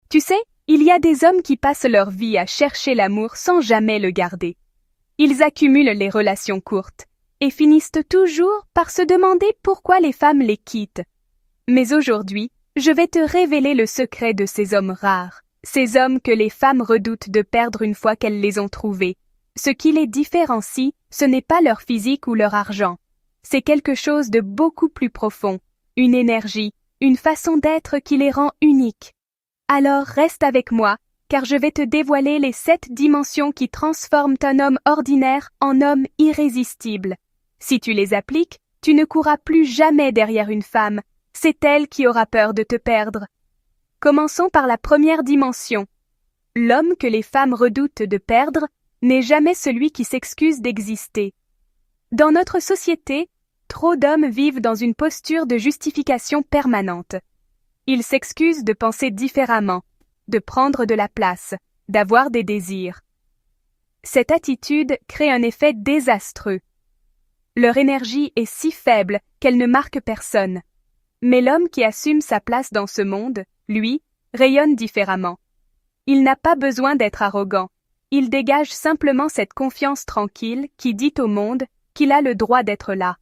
Tu sais, il y a des hommes qui passent leur vie à chercher l'amour sans jamais le garder. Ils accumulent les relations courtes et finissent toujours par se demander pourquoi les femmes les quittent. Mais aujourd'hui, je vais te révéler le secret de ces hommes rares, ces hommes que les femmes redoutent de perdre une fois qu'elles les ont trouvés. Ce qui les différencie, ce n'est pas leur physique ou leur argent. C'est quelque chose de beaucoup plus profond, une énergie, une façon d'être qui les rend uniques. Alors reste avec moi, car je vais te dévoiler les 7 dimensions qui transforment un homme ordinaire en homme irrésistible. Si tu les appliques, tu ne courras plus jamais derrière une femme. C'est elle qui aura peur de te perdre. Commençons par la première dimension. L'homme que les femmes redoutent de perdre n'est jamais celui qui s'excuse d'exister. Dans notre société, trop d'hommes vivent dans une posture de justification permanente. Ils s'excusent de penser différemment, de prendre de la place, d'avoir des désirs. Cette attitude crée un effet désastreux. Leur énergie est si faible qu'elle ne marque personne. Mais l'homme qui assume sa place dans ce monde, lui, rayonne différemment. Il n'a pas besoin d'être arrogant. Il dégage simplement cette confiance tranquille qui dit au monde qu'il a le droit d'être là.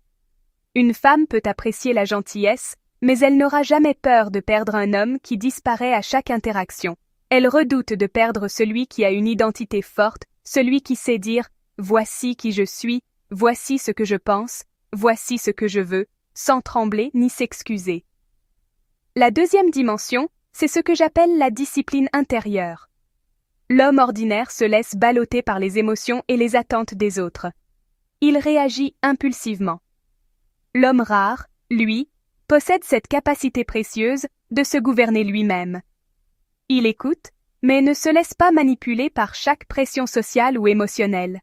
Une femme peut apprécier la gentillesse, mais elle n'aura jamais peur de perdre un homme qui disparaît à chaque interaction. Elle redoute de perdre celui qui a une identité forte, celui qui sait dire « voici qui je suis, voici ce que je pense, voici ce que je veux », sans trembler ni s'excuser. La deuxième dimension, c'est ce que j'appelle la discipline intérieure. L'homme ordinaire se laisse balloter par les émotions et les attentes des autres. Il réagit impulsivement. L'homme rare, lui, possède cette capacité précieuse de se gouverner lui-même. Il écoute, mais ne se laisse pas manipuler par chaque pression sociale ou émotionnelle.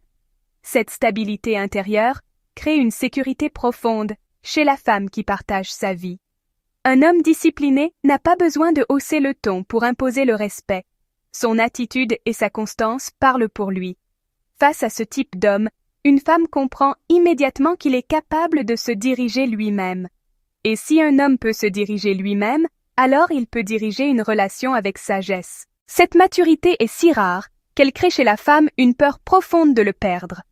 Cette stabilité intérieure crée une sécurité profonde chez la femme qui partage sa vie. Un homme discipliné n'a pas besoin de hausser le ton pour imposer le respect. Son attitude et sa constance parlent pour lui. Face à ce type d'homme, une femme comprend immédiatement qu'il est capable de se diriger lui-même. Et si un homme peut se diriger lui-même, alors il peut diriger une relation avec sagesse. Cette maturité est si rare qu'elle crée chez la femme une peur profonde de le perdre.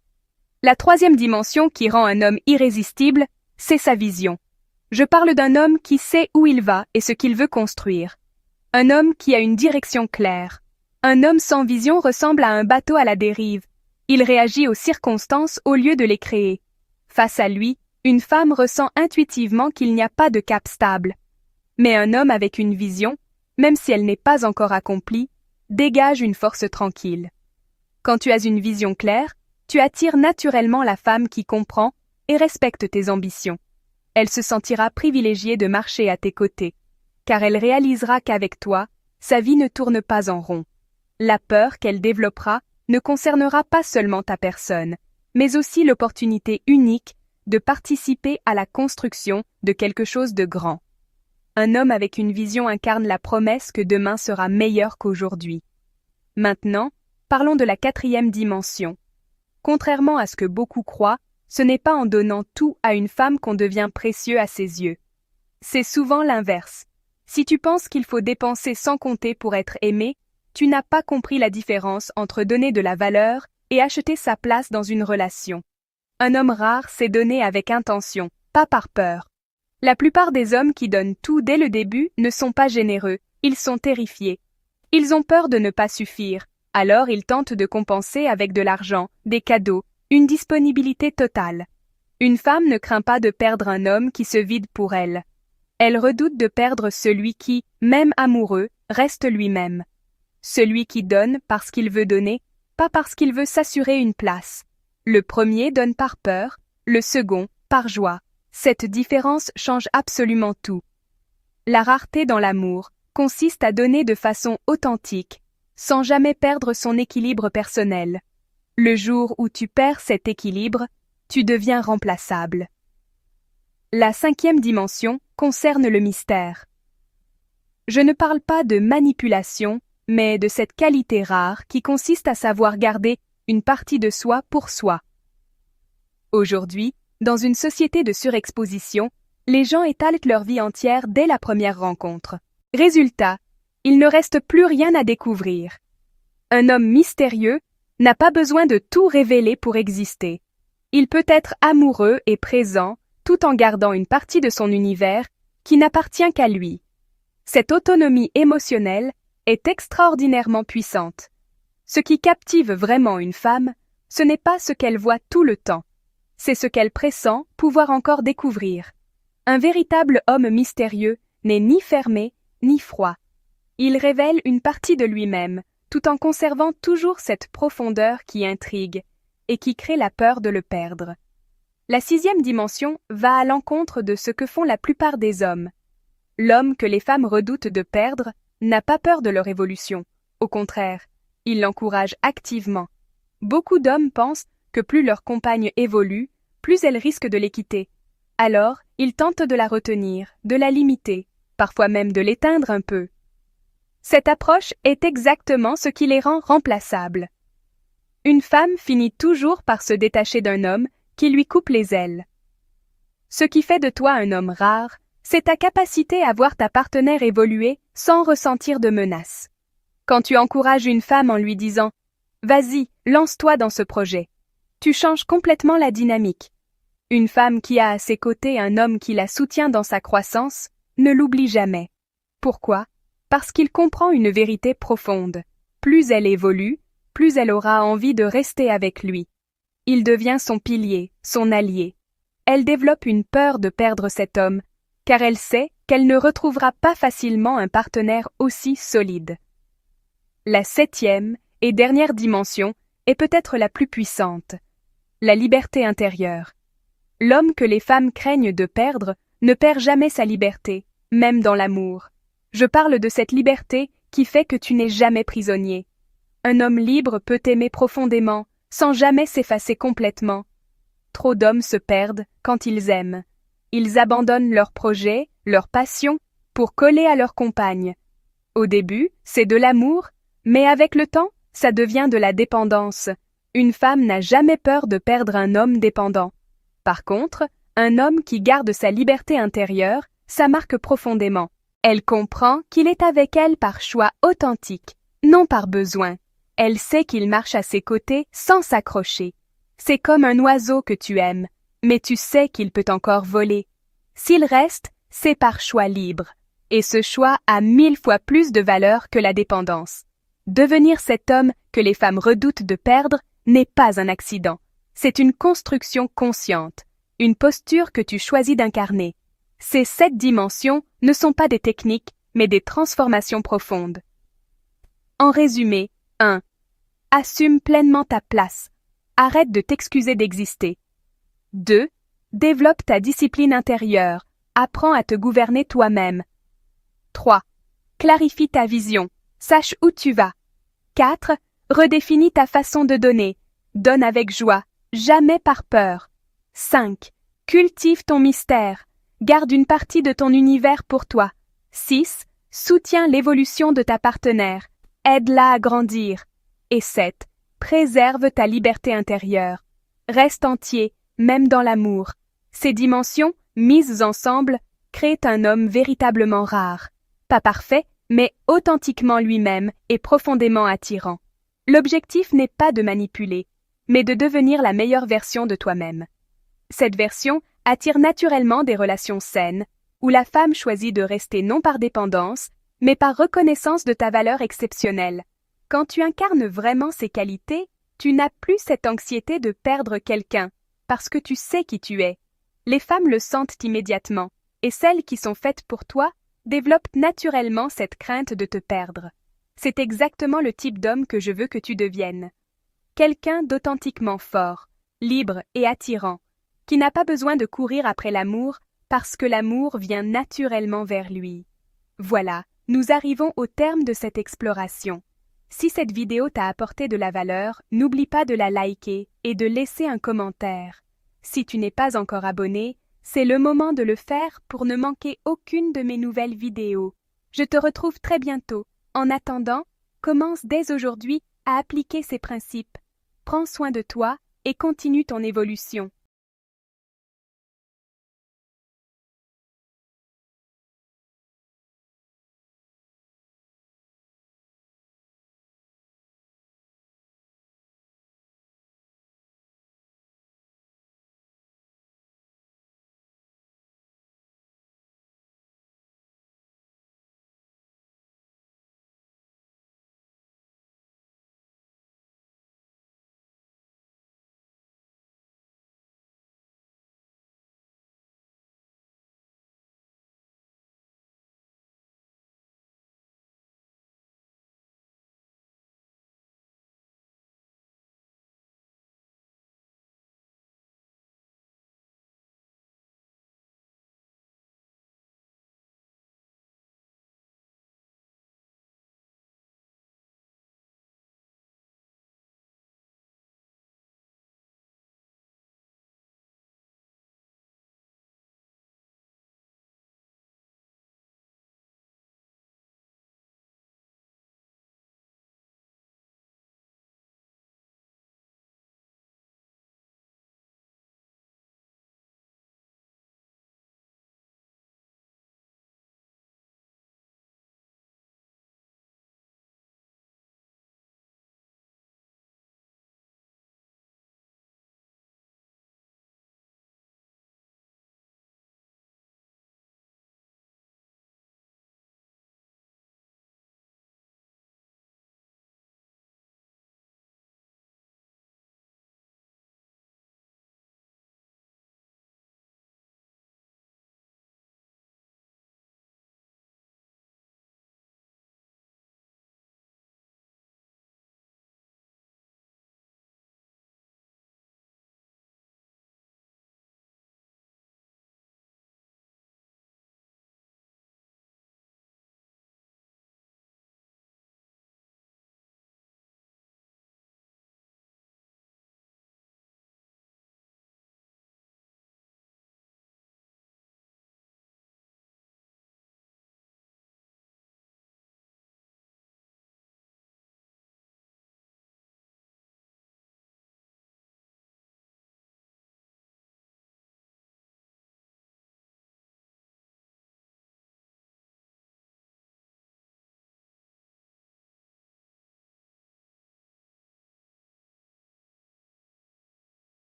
La troisième dimension qui rend un homme irrésistible, c'est sa vision. Je parle d'un homme qui sait où il va et ce qu'il veut construire. Un homme qui a une direction claire. Un homme sans vision ressemble à un bateau à la dérive. Il réagit aux circonstances au lieu de les créer. Face à lui, une femme ressent intuitivement qu'il n'y a pas de cap stable. Mais un homme avec une vision, même si elle n'est pas encore accomplie, dégage une force tranquille. Quand tu as une vision claire, tu attires naturellement la femme qui comprend et respecte tes ambitions. Elle se sentira privilégiée de marcher à tes côtés, car elle réalisera qu'avec toi, sa vie ne tourne pas en rond. La peur qu'elle développera ne concernera pas seulement ta personne, mais aussi l'opportunité unique de participer à la construction de quelque chose de grand. Un homme avec une vision incarne la promesse que demain sera meilleur qu'aujourd'hui. Maintenant, parlons de la quatrième dimension. Contrairement à ce que beaucoup croient, ce n'est pas en donnant tout à une femme qu'on devient précieux à ses yeux. C'est souvent l'inverse. Si tu penses qu'il faut dépenser sans compter pour être aimé, tu n'as pas compris la différence entre donner de la valeur et acheter sa place dans une relation. Un homme rare sait donner avec intention, pas par peur. La plupart des hommes qui donnent tout dès le début ne sont pas généreux, ils sont terrifiés. Ils ont peur de ne pas suffire, alors ils tentent de compenser avec de l'argent, des cadeaux, une disponibilité totale. Une femme ne craint pas de perdre un homme qui se vide pour elle. Elle redoute de perdre celui qui, même amoureux, reste lui-même. Celui qui donne parce qu'il veut donner, pas parce qu'il veut s'assurer une place. Le premier donne par peur, le second par joie. Cette différence change absolument tout. La rareté dans l'amour consiste à donner de façon authentique, sans jamais perdre son équilibre personnel. Le jour où tu perds cet équilibre, tu deviens remplaçable. La cinquième dimension concerne le mystère. Je ne parle pas de manipulation, mais de cette qualité rare qui consiste à savoir garder une partie de soi pour soi. Aujourd'hui, dans une société de surexposition, les gens étalent leur vie entière dès la première rencontre. Résultat, Il ne reste plus rien à découvrir. Un homme mystérieux n'a pas besoin de tout révéler pour exister. Il peut être amoureux et présent tout en gardant une partie de son univers qui n'appartient qu'à lui. Cette autonomie émotionnelle est extraordinairement puissante. Ce qui captive vraiment une femme, ce n'est pas ce qu'elle voit tout le temps, c'est ce qu'elle pressent pouvoir encore découvrir. Un véritable homme mystérieux n'est ni fermé, ni froid. Il révèle une partie de lui-même, tout en conservant toujours cette profondeur qui intrigue et qui crée la peur de le perdre. La 6e dimension va à l'encontre de ce que font la plupart des hommes. L'homme que les femmes redoutent de perdre n'a pas peur de leur évolution. Au contraire, il l'encourage activement. Beaucoup d'hommes pensent que plus leur compagne évolue, plus elle risque de les quitter. Alors, ils tentent de la retenir, de la limiter, parfois même de l'éteindre un peu. Cette approche est exactement ce qui les rend remplaçables. Une femme finit toujours par se détacher d'un homme qui lui coupe les ailes. Ce qui fait de toi un homme rare, c'est ta capacité à voir ta partenaire évoluer sans ressentir de menace. Quand tu encourages une femme en lui disant « Vas-y, lance-toi dans ce projet », tu changes complètement la dynamique. Une femme qui a à ses côtés un homme qui la soutient dans sa croissance ne l'oublie jamais. Pourquoi ? Parce qu'il comprend une vérité profonde. Plus elle évolue, plus elle aura envie de rester avec lui. Il devient son pilier, son allié. Elle développe une peur de perdre cet homme, car elle sait qu'elle ne retrouvera pas facilement un partenaire aussi solide. La 7e et dernière dimension est peut-être la plus puissante, la liberté intérieure. L'homme que les femmes craignent de perdre ne perd jamais sa liberté, même dans l'amour. Je parle de cette liberté qui fait que tu n'es jamais prisonnier. Un homme libre peut t'aimer profondément, sans jamais s'effacer complètement. Trop d'hommes se perdent quand ils aiment. Ils abandonnent leurs projets, leurs passions, pour coller à leur compagne. Au début, c'est de l'amour, mais avec le temps, ça devient de la dépendance. Une femme n'a jamais peur de perdre un homme dépendant. Par contre, un homme qui garde sa liberté intérieure, ça marque profondément. Elle comprend qu'il est avec elle par choix authentique, non par besoin. Elle sait qu'il marche à ses côtés sans s'accrocher. C'est comme un oiseau que tu aimes, mais tu sais qu'il peut encore voler. S'il reste, c'est par choix libre. Et ce choix a 1000 fois plus de valeur que la dépendance. Devenir cet homme que les femmes redoutent de perdre n'est pas un accident. C'est une construction consciente, une posture que tu choisis d'incarner. Ces 7 dimensions ne sont pas des techniques, mais des transformations profondes. En résumé, 1. Assume pleinement ta place. Arrête de t'excuser d'exister. 2. Développe ta discipline intérieure. Apprends à te gouverner toi-même. 3. Clarifie ta vision. Sache où tu vas. 4. Redéfinis ta façon de donner. Donne avec joie, jamais par peur. 5. Cultive ton mystère. Garde une partie de ton univers pour toi. 6. Soutiens l'évolution de ta partenaire. Aide-la à grandir. Et 7. Préserve ta liberté intérieure. Reste entier, même dans l'amour. Ces dimensions, mises ensemble, créent un homme véritablement rare. Pas parfait, mais authentiquement lui-même et profondément attirant. L'objectif n'est pas de manipuler, mais de devenir la meilleure version de toi-même. Cette version attire naturellement des relations saines, où la femme choisit de rester non par dépendance, mais par reconnaissance de ta valeur exceptionnelle. Quand tu incarnes vraiment ces qualités, tu n'as plus cette anxiété de perdre quelqu'un, parce que tu sais qui tu es. Les femmes le sentent immédiatement, et celles qui sont faites pour toi développent naturellement cette crainte de te perdre. C'est exactement le type d'homme que je veux que tu deviennes. Quelqu'un d'authentiquement fort, libre et attirant, qui n'a pas besoin de courir après l'amour parce que l'amour vient naturellement vers lui. Voilà, nous arrivons au terme de cette exploration. Si cette vidéo t'a apporté de la valeur, n'oublie pas de la liker et de laisser un commentaire. Si tu n'es pas encore abonné, c'est le moment de le faire pour ne manquer aucune de mes nouvelles vidéos. Je te retrouve très bientôt. En attendant, commence dès aujourd'hui à appliquer ces principes. Prends soin de toi et continue ton évolution.